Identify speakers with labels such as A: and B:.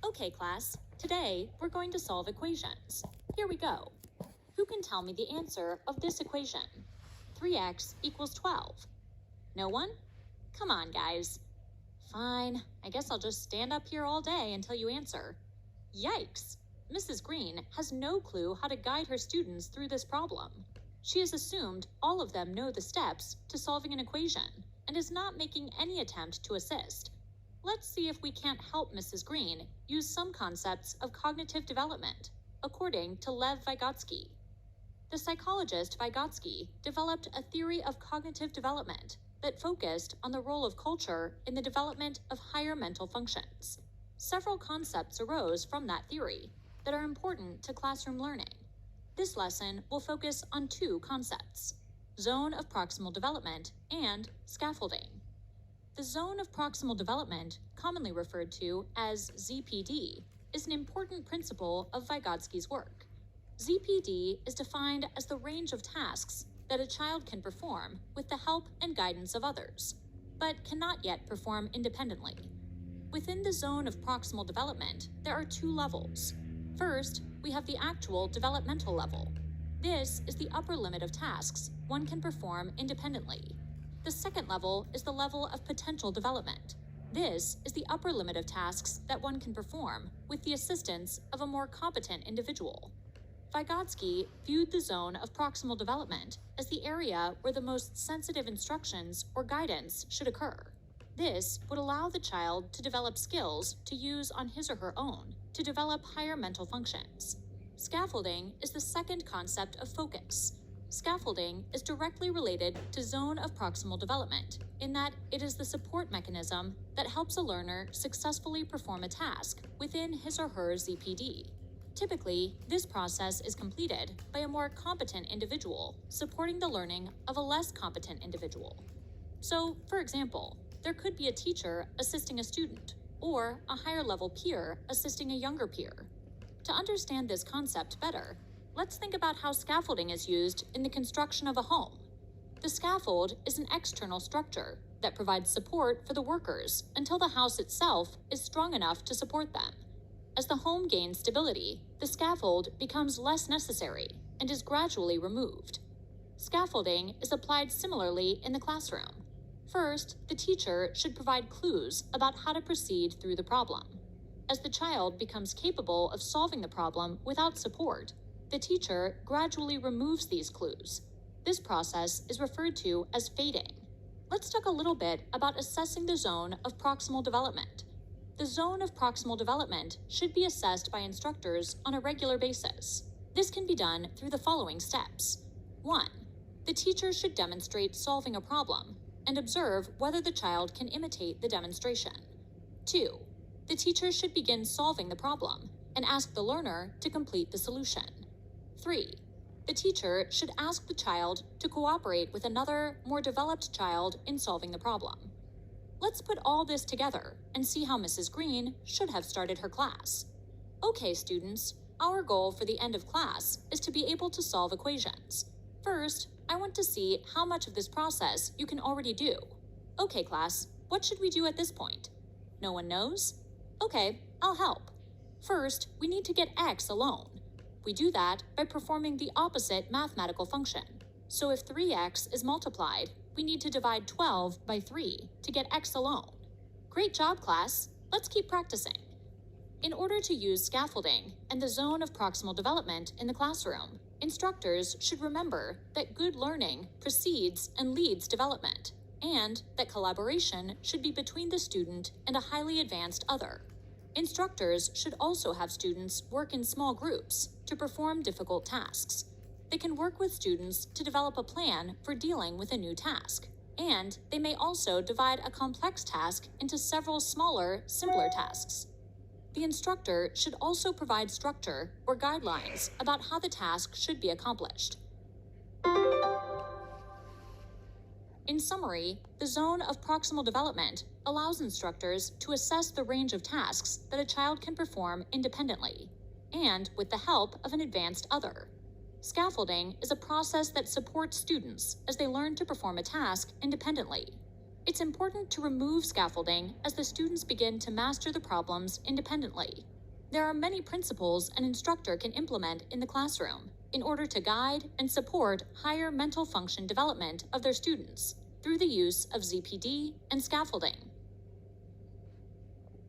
A: Okay, class, today we're going to solve equations. Here we go. Who can tell me the answer of this equation? 3x equals 12. No one? Come on, guys. Fine, I guess I'll just stand up here all day until you answer. Yikes! Mrs. Green has no clue how to guide her students through this problem. She has assumed all of them know the steps to solving an equation and is not making any attempt to assist. Let's see if we can't help Mrs. Green use some concepts of cognitive development, according to Lev Vygotsky. The psychologist Vygotsky developed a theory of cognitive development that focused on the role of culture in the development of higher mental functions. Several concepts arose from that theory that are important to classroom learning. This lesson will focus on two concepts: zone of proximal development and scaffolding. The zone of proximal development, commonly referred to as ZPD, is an important principle of Vygotsky's work. ZPD is defined as the range of tasks that a child can perform with the help and guidance of others, but cannot yet perform independently. Within the zone of proximal development, there are two levels. First, we have the actual developmental level. This is the upper limit of tasks one can perform independently. The second level is the level of potential development. This is the upper limit of tasks that one can perform with the assistance of a more competent individual. Vygotsky viewed the zone of proximal development as the area where the most sensitive instructions or guidance should occur. This would allow the child to develop skills to use on his or her own to develop higher mental functions. Scaffolding is the second concept of focus. Scaffolding is directly related to zone of proximal development in that it is the support mechanism that helps a learner successfully perform a task within his or her ZPD. Typically, this process is completed by a more competent individual supporting the learning of a less competent individual. So, for example, there could be a teacher assisting a student, or a higher-level peer assisting a younger peer. To understand this concept better, let's think about how scaffolding is used in the construction of a home. The scaffold is an external structure that provides support for the workers until the house itself is strong enough to support them. As the home gains stability, the scaffold becomes less necessary and is gradually removed. Scaffolding is applied similarly in the classroom. First, the teacher should provide clues about how to proceed through the problem. As the child becomes capable of solving the problem without support, the teacher gradually removes these clues. This process is referred to as fading. Let's talk a little bit about assessing the zone of proximal development. The zone of proximal development should be assessed by instructors on a regular basis. This can be done through the following steps. 1. The teacher should demonstrate solving a problem and observe whether the child can imitate the demonstration. 2. The teacher should begin solving the problem and ask the learner to complete the solution. 3. The teacher should ask the child to cooperate with another, more developed child in solving the problem. Let's put all this together and see how Mrs. Green should have started her class. Okay, students, our goal for the end of class is to be able to solve equations. First, I want to see how much of this process you can already do. Okay, class, what should we do at this point? No one knows? Okay, I'll help. First, we need to get x alone. We do that by performing the opposite mathematical function. So if 3x is multiplied, we need to divide 12 by 3 to get x alone. Great job, class. Let's keep practicing. In order to use scaffolding and the zone of proximal development in the classroom, instructors should remember that good learning precedes and leads development, and that collaboration should be between the student and a highly advanced other. Instructors should also have students work in small groups to perform difficult tasks. They can work with students to develop a plan for dealing with a new task, and they may also divide a complex task into several smaller, simpler tasks. The instructor should also provide structure or guidelines about how the task should be accomplished. In summary, the zone of proximal development allows instructors to assess the range of tasks that a child can perform independently, and with the help of an advanced other. Scaffolding is a process that supports students as they learn to perform a task independently. It's important to remove scaffolding as the students begin to master the problems independently. There are many principles an instructor can implement in the classroom in order to guide and support higher mental function development of their students through the use of ZPD and scaffolding.